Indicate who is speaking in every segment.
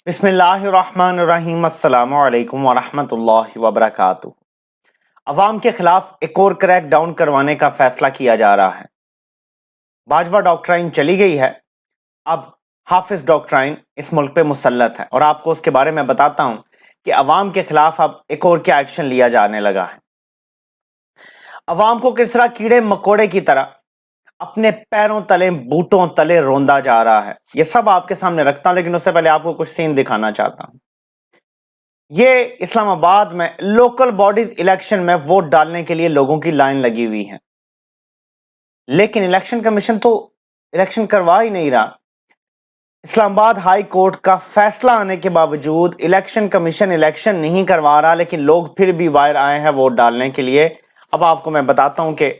Speaker 1: بسم اللہ الرحمن الرحیم، السلام علیکم ورحمۃ اللہ وبرکاتہ۔ عوام کے خلاف ایک اور کریک ڈاؤن کروانے کا فیصلہ کیا جا رہا ہے۔ باجوہ ڈاکٹرائن چلی گئی ہے، اب حافظ ڈاکٹرائن اس ملک پہ مسلط ہے، اور آپ کو اس کے بارے میں بتاتا ہوں کہ عوام کے خلاف اب ایک اور کیا ایکشن لیا جانے لگا ہے۔ عوام کو کس طرح کیڑے مکوڑے کی طرح اپنے پیروں تلے بوٹوں تلے روندا جا رہا ہے، یہ سب آپ کے سامنے رکھتا ہوں، لیکن اس سے پہلے آپ کو کچھ سین دکھانا چاہتا ہوں۔ یہ اسلام آباد میں لوکل باڈیز الیکشن میں ووٹ ڈالنے کے لیے لوگوں کی لائن لگی ہوئی ہے، لیکن الیکشن کمیشن تو الیکشن کروا ہی نہیں رہا۔ اسلام آباد ہائی کورٹ کا فیصلہ آنے کے باوجود الیکشن کمیشن الیکشن نہیں کروا رہا، لیکن لوگ پھر بھی باہر آئے ہیں ووٹ ڈالنے کے لیے۔ اب آپ کو میں بتاتا ہوں کہ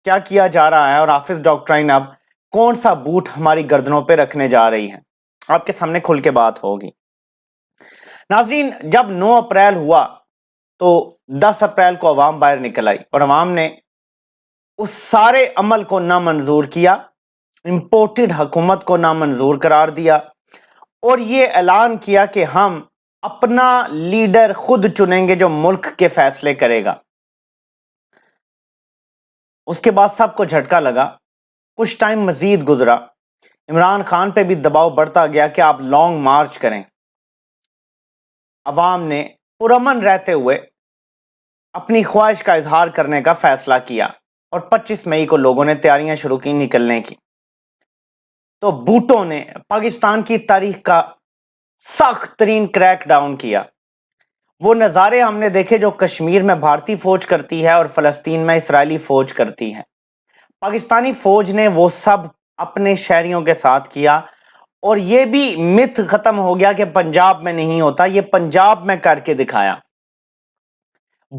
Speaker 1: کیا کیا جا رہا ہے، اور حافظ ڈاکٹرائن اب کون سا بوٹ ہماری گردنوں پہ رکھنے جا رہی ہے۔ آپ کے سامنے کھل کے بات ہوگی۔ ناظرین، جب 9 اپریل ہوا تو 10 اپریل کو عوام باہر نکل آئی، اور عوام نے اس سارے عمل کو نامنظور کیا، امپورٹڈ حکومت کو نامنظور قرار دیا، اور یہ اعلان کیا کہ ہم اپنا لیڈر خود چنیں گے جو ملک کے فیصلے کرے گا۔ اس کے بعد سب کو جھٹکا لگا، کچھ ٹائم مزید گزرا، عمران خان پہ بھی دباؤ بڑھتا گیا کہ آپ لانگ مارچ کریں۔ عوام نے پرامن رہتے ہوئے اپنی خواہش کا اظہار کرنے کا فیصلہ کیا، اور 25 مئی کو لوگوں نے تیاریاں شروع کی نکلنے کی۔ تو بوٹوں نے پاکستان کی تاریخ کا سخت ترین کریک ڈاؤن کیا۔ وہ نظارے ہم نے دیکھے جو کشمیر میں بھارتی فوج کرتی ہے اور فلسطین میں اسرائیلی فوج کرتی ہے۔ پاکستانی فوج نے وہ سب اپنے شہریوں کے ساتھ کیا، اور یہ بھی مت ختم ہو گیا کہ پنجاب میں نہیں ہوتا، یہ پنجاب میں کر کے دکھایا۔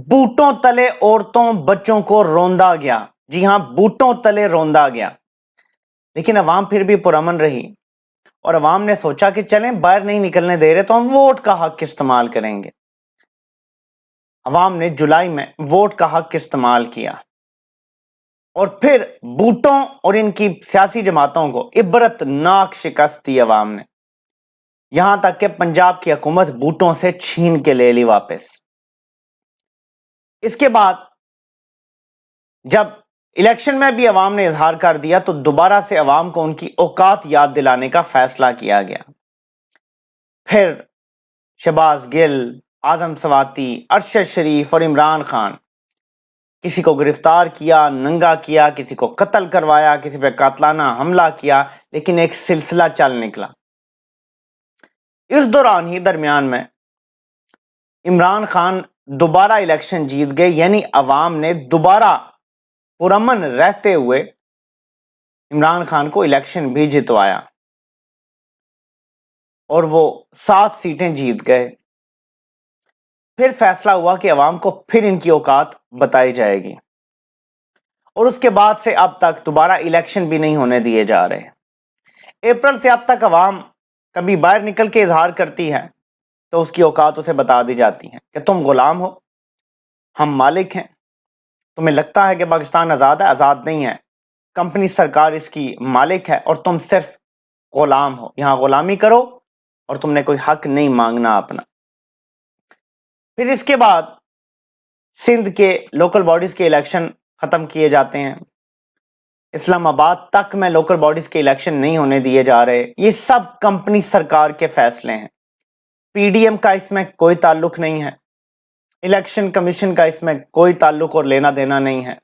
Speaker 1: بوٹوں تلے عورتوں بچوں کو روندا گیا، جی ہاں، بوٹوں تلے روندا گیا، لیکن عوام پھر بھی پرامن رہی، اور عوام نے سوچا کہ چلیں باہر نہیں نکلنے دے رہے تو ہم ووٹ کا حق استعمال کریں گے۔ عوام نے جولائی میں ووٹ کا حق استعمال کیا، اور پھر بوٹوں اور ان کی سیاسی جماعتوں کو عبرت ناک شکست دی عوام نے، یہاں تک کہ پنجاب کی حکومت بوٹوں سے چھین کے لے لی واپس۔ اس کے بعد جب الیکشن میں بھی عوام نے اظہار کر دیا تو دوبارہ سے عوام کو ان کی اوقات یاد دلانے کا فیصلہ کیا گیا۔ پھر شہباز گل، اعظم سواتی، ارشد شریف اور عمران خان، کسی کو گرفتار کیا، ننگا کیا، کسی کو قتل کروایا، کسی پہ قاتلانہ حملہ کیا، لیکن ایک سلسلہ چل نکلا۔ اس دوران ہی درمیان میں عمران خان دوبارہ الیکشن جیت گئے، یعنی عوام نے دوبارہ پرامن رہتے ہوئے عمران خان کو الیکشن بھی جتوایا، اور وہ 7 سیٹیں جیت گئے۔ پھر فیصلہ ہوا کہ عوام کو پھر ان کی اوقات بتائی جائے گی، اور اس کے بعد سے اب تک دوبارہ الیکشن بھی نہیں ہونے دیے جا رہے۔ اپریل سے اب تک عوام کبھی باہر نکل کے اظہار کرتی ہے تو اس کی اوقات اسے بتا دی جاتی ہیں کہ تم غلام ہو، ہم مالک ہیں، تمہیں لگتا ہے کہ پاکستان آزاد ہے، آزاد نہیں ہے، کمپنی سرکار اس کی مالک ہے، اور تم صرف غلام ہو، یہاں غلامی کرو، اور تم نے کوئی حق نہیں مانگنا اپنا۔ پھر اس کے بعد سندھ کے لوکل باڈیز کے الیکشن ختم کیے جاتے ہیں، اسلام آباد تک میں لوکل باڈیز کے الیکشن نہیں ہونے دیے جا رہے۔ یہ سب کمپنی سرکار کے فیصلے ہیں، پی ڈی ایم کا اس میں کوئی تعلق نہیں ہے، الیکشن کمیشن کا اس میں کوئی تعلق اور لینا دینا نہیں ہے،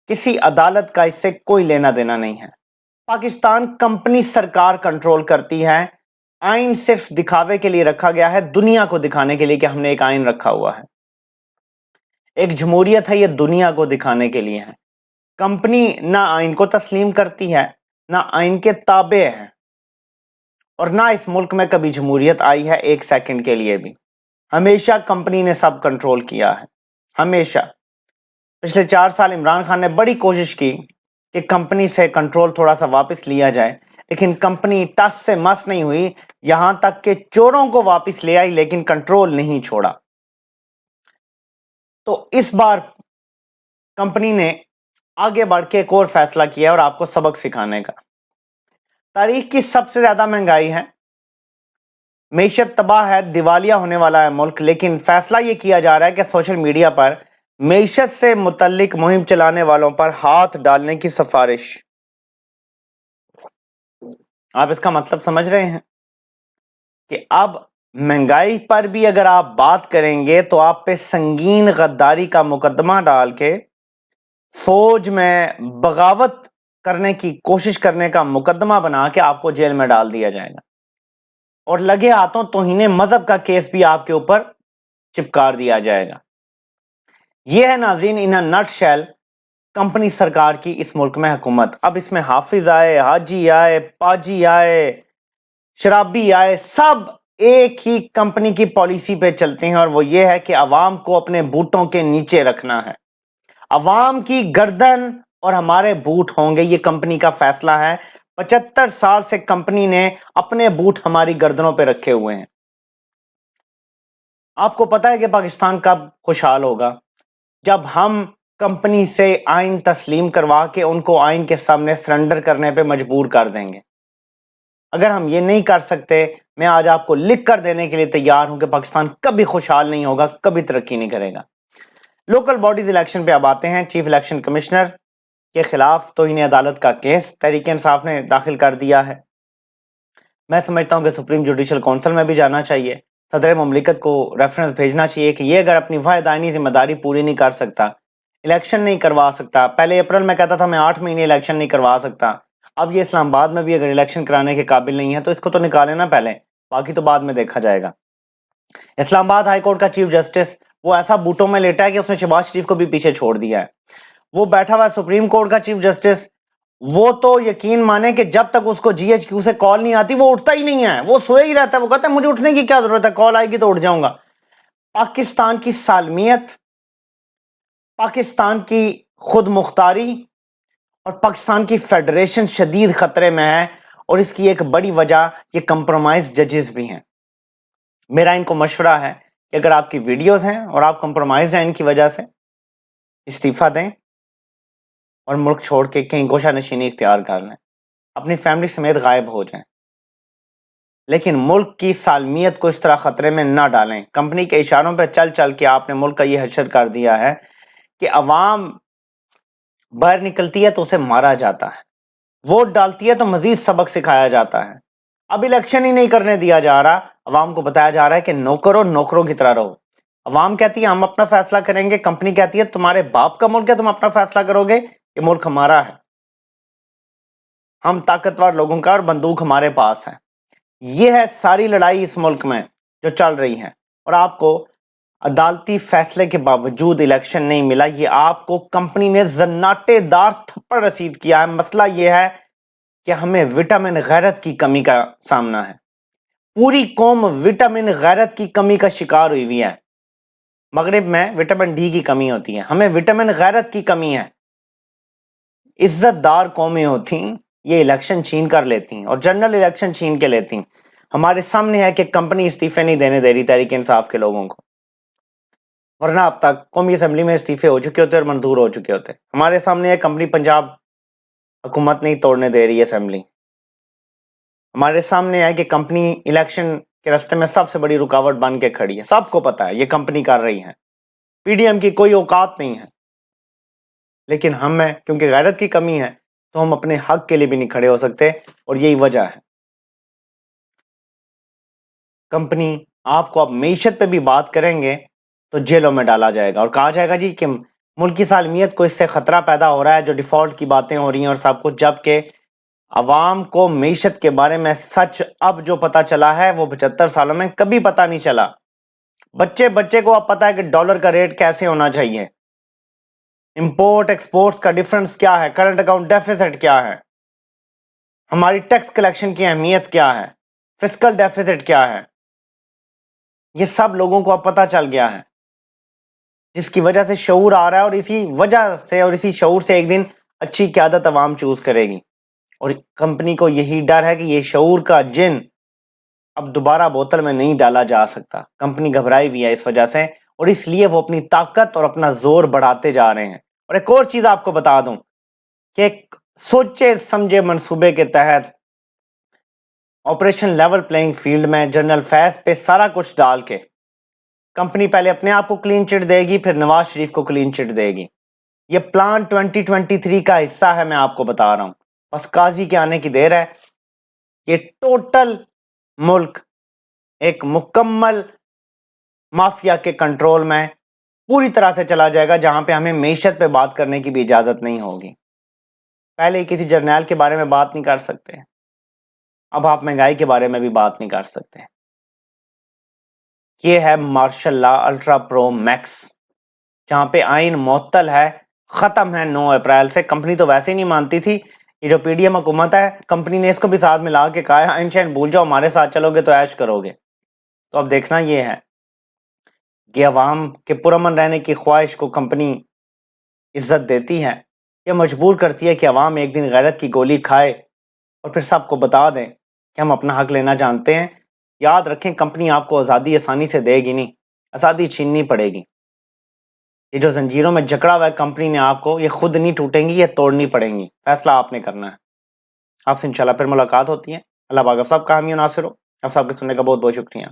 Speaker 1: کسی عدالت کا اس سے کوئی لینا دینا نہیں ہے۔ پاکستان کمپنی سرکار کنٹرول کرتی ہے، آئین صرف دکھاوے کے لیے رکھا گیا ہے، دنیا کو دکھانے کے لیے کہ ہم نے ایک آئین رکھا ہوا ہے۔ ایک جمہوریت ہے، یہ دنیا کو دکھانے کے لیے ہے۔ کمپنی نہ آئین کو تسلیم کرتی ہے، نہ آئین کے تابع ہے، اور نہ اس ملک میں کبھی جمہوریت آئی ہے ایک سیکنڈ کے لیے بھی۔ ہمیشہ کمپنی نے سب کنٹرول کیا ہے، ہمیشہ۔ پچھلے 4 سال عمران خان نے بڑی کوشش کی کہ کمپنی سے کنٹرول تھوڑا سا واپس لیا جائے، لیکن کمپنی ٹس سے مس نہیں ہوئی، یہاں تک کہ چوروں کو واپس لے آئی، لیکن کنٹرول نہیں چھوڑا۔ تو اس بار کمپنی نے آگے بڑھ کے ایک اور فیصلہ کیا اور آپ کو سبق سکھانے کا۔ تاریخ کی سب سے زیادہ مہنگائی ہے، معیشت تباہ ہے, دیوالیہ ہونے والا ہے ملک, لیکن فیصلہ یہ کیا جا رہا ہے کہ سوشل میڈیا پر معیشت سے متعلق مہم چلانے والوں پر ہاتھ ڈالنے کی سفارش. آپ اس کا مطلب سمجھ رہے ہیں کہ اب مہنگائی پر بھی اگر آپ بات کریں گے تو آپ پہ سنگین غداری کا مقدمہ ڈال کے فوج میں بغاوت کرنے کی کوشش کرنے کا مقدمہ بنا کے آپ کو جیل میں ڈال دیا جائے گا, اور لگے ہاتھوں توہین مذہب کا کیس بھی آپ کے اوپر چپکار دیا جائے گا. یہ ہے ناظرین ان نٹ شیل کمپنی سرکار کی اس ملک میں حکومت. اب اس میں حافظ آئے, حاجی آئے, پاجی آئے, شرابی آئے, سب ایک ہی کمپنی کی پالیسی پہ چلتے ہیں, اور وہ یہ ہے کہ عوام کو اپنے بوٹوں کے نیچے رکھنا ہے. عوام کی گردن اور ہمارے بوٹ ہوں گے, یہ کمپنی کا فیصلہ ہے. 75 سال سے کمپنی نے اپنے بوٹ ہماری گردنوں پہ رکھے ہوئے ہیں. آپ کو پتا ہے کہ پاکستان کب خوشحال ہوگا؟ جب ہم کمپنی سے آئین تسلیم کروا کے ان کو آئین کے سامنے سرنڈر کرنے پہ مجبور کر دیں گے. اگر ہم یہ نہیں کر سکتے, میں آج آپ کو لکھ کر دینے کے لیے تیار ہوں کہ پاکستان کبھی خوشحال نہیں ہوگا, کبھی ترقی نہیں کرے گا. لوکل باڈیز الیکشن پہ اب آتے ہیں. چیف الیکشن کمشنر کے خلاف توہین عدالت کا کیس تحریک انصاف نے داخل کر دیا ہے. میں سمجھتا ہوں کہ سپریم جوڈیشل کونسل میں بھی جانا چاہیے. صدر مملکت کو ریفرنس بھیجنا چاہیے کہ یہ اگر اپنی واحد آئینی ذمہ داری پوری نہیں کر سکتا, الیکشن نہیں کروا سکتا, پہلے اپریل میں کہتا تھا میں 8 مہینے الیکشن نہیں کروا سکتا, اب یہ اسلام آباد میں بھی اگر الیکشن کرانے کے قابل نہیں ہے تو اس کو تو نکالے نا پہلے, باقی تو بعد میں دیکھا جائے گا. اسلام آباد ہائی کورٹ کا چیف جسٹس وہ ایسا بوٹوں میں لیٹا ہے کہ اس نے شہباز شریف کو بھی پیچھے چھوڑ دیا ہے. وہ بیٹھا ہوا ہے سپریم کورٹ کا چیف جسٹس, وہ تو یقین مانے کہ جب تک اس کو جی ایچ کیو سے کال نہیں آتی وہ اٹھتا ہی نہیں ہے, وہ سوئے ہی رہتا ہے. وہ کہتا ہے مجھے اٹھنے کی کیا ضرورت ہے, کال آئے گی تو اٹھ جاؤں گا. پاکستان کی سالمیت, پاکستان کی خود مختاری اور پاکستان کی فیڈریشن شدید خطرے میں ہے, اور اس کی ایک بڑی وجہ یہ کمپرومائز ججز بھی ہیں. میرا ان کو مشورہ ہے کہ اگر آپ کی ویڈیوز ہیں اور آپ کمپرومائز ہیں ان کی وجہ سے, استعفیٰ دیں اور ملک چھوڑ کے کہیں گوشہ نشینی اختیار کر لیں, اپنی فیملی سمیت غائب ہو جائیں, لیکن ملک کی سالمیت کو اس طرح خطرے میں نہ ڈالیں. کمپنی کے اشاروں پہ چل چل کے آپ نے ملک کا یہ حشر کر دیا ہے کہ عوام باہر نکلتی ہے تو اسے مارا جاتا ہے, ووٹ ڈالتی ہے تو مزید سبق سکھایا جاتا ہے. اب الیکشن ہی نہیں کرنے دیا جا رہا, عوام کو بتایا جا رہا ہے کہ نوکروں نوکروں کی طرح رہو. عوام کہتی ہے ہم اپنا فیصلہ کریں گے, کمپنی کہتی ہے تمہارے باپ کا ملک ہے, تم اپنا فیصلہ کرو گے, یہ ملک ہمارا ہے, ہم طاقتور لوگوں کا اور بندوق ہمارے پاس ہے. یہ ہے ساری لڑائی اس ملک میں جو چل رہی ہے, اور آپ کو عدالتی فیصلے کے باوجود الیکشن نہیں ملا. یہ آپ کو کمپنی نے زناٹے دار تھپڑ رسید کیا ہے. مسئلہ یہ ہے کہ ہمیں وٹامن غیرت کی کمی کا سامنا ہے. پوری قوم وٹامن غیرت کی کمی کا شکار ہوئی ہوئی ہے. مغرب میں وٹامن ڈی کی کمی ہوتی ہے, ہمیں وٹامن غیرت کی کمی ہے. عزت دار قومیں ہوتی یہ الیکشن چھین کر لیتی, اور جنرل الیکشن چھین کے لیتی. ہمارے سامنے ہے کہ کمپنی استعفے نہیں دینے دے رہی تحریک انصاف کے لوگوں کو, ورنہ اب تک قومی اسمبلی میں استعفے ہو چکے ہوتے اور منظور ہو چکے ہوتے. ہمارے سامنے ہے کمپنی پنجاب حکومت نہیں توڑنے دے رہی ہے اسمبلی. ہمارے سامنے ہے کہ کمپنی الیکشن کے راستے میں سب سے بڑی رکاوٹ بن کے کھڑی ہے. سب کو پتا ہے یہ کمپنی کر رہی ہے, پی ڈی ایم کی کوئی اوقات نہیں ہے, لیکن ہم میں کیونکہ غیرت کی کمی ہے تو ہم اپنے حق کے لیے بھی نہیں کھڑے ہو سکتے, اور یہی وجہ ہے. کمپنی آپ کو اب معیشت پہ بھی بات کریں گے تو جیلوں میں ڈالا جائے گا, اور کہا جائے گا جی کہ ملک کی سالمیت کو اس سے خطرہ پیدا ہو رہا ہے, جو ڈیفالٹ کی باتیں ہو رہی ہیں اور سب کچھ, جبکہ عوام کو معیشت کے بارے میں سچ اب جو پتا چلا ہے وہ 75 سالوں میں کبھی پتا نہیں چلا. بچے بچے کو اب پتا ہے کہ ڈالر کا ریٹ کیسے ہونا چاہیے, امپورٹ ایکسپورٹس کا ڈیفرنس کیا ہے, کرنٹ اکاؤنٹ ڈیفیسٹ کیا ہے, ہماری ٹیکس کلیکشن کی اہمیت کیا ہے, فسکل ڈیفیسٹ کیا ہے. یہ سب لوگوں کو اب پتا چل گیا ہے, جس کی وجہ سے شعور آ رہا ہے, اور اسی وجہ سے اور اسی شعور سے ایک دن اچھی قیادت عوام چوز کرے گی. اور کمپنی کو یہی ڈر ہے کہ یہ شعور کا جن اب دوبارہ بوتل میں نہیں ڈالا جا سکتا. کمپنی گھبرائی ہوئی ہے اس وجہ سے, اور اس لیے وہ اپنی طاقت اور اپنا زور بڑھاتے جا رہے ہیں. اور ایک اور چیز آپ کو بتا دوں کہ ایک سوچے سمجھے منصوبے کے تحت آپریشن لیول پلینگ فیلڈ میں جنرل فیض پہ سارا کچھ ڈال کے کمپنی پہلے اپنے آپ کو کلین چٹ دے گی، پھر نواز شریف کو کلین چٹ دے گی. یہ پلان 2023 کا حصہ ہے، میں آپ کو بتا رہا ہوں. بس قاضی کے آنے کی دیر ہے. یہ ٹوٹل ملک ایک مکمل مافیا کے کنٹرول میں پوری طرح سے چلا جائے گا، جہاں پہ ہمیں معیشت پہ بات کرنے کی بھی اجازت نہیں ہوگی. پہلے کسی جرنیل کے بارے میں بات نہیں کر سکتے، اب آپ مہنگائی کے بارے میں بھی بات نہیں کر سکتے. یہ ہے مارشل لا الٹرا پرو میکس، جہاں پہ آئین معطل ہے، ختم ہے 9 اپریل سے. کمپنی تو ویسے ہی نہیں مانتی تھی. یہ جو پی ڈی ایم حکومت ہے، کمپنی نے اس کو بھی ساتھ ملا کے کہا ہے آئین شائن بھول جاؤ، ہمارے ساتھ چلو گے تو عیش کرو گے. تو اب دیکھنا یہ ہے کہ عوام کے پرامن رہنے کی خواہش کو کمپنی عزت دیتی ہے یا مجبور کرتی ہے کہ عوام ایک دن غیرت کی گولی کھائے اور پھر سب کو بتا دیں کہ ہم اپنا حق لینا جانتے ہیں. یاد رکھیں، کمپنی آپ کو آزادی آسانی سے دے گی نہیں، آزادی چھیننی پڑے گی. یہ جو زنجیروں میں جکڑا ہوا ہے کمپنی نے آپ کو، یہ خود نہیں ٹوٹیں گی، یہ توڑنی پڑیں گی. فیصلہ آپ نے کرنا ہے. آپ سے انشاءاللہ پھر ملاقات ہوتی ہے. اللہ پاک آپ سب کا حامی و ناصر ہو. آپ سب کے سننے کا بہت بہت شکریہ.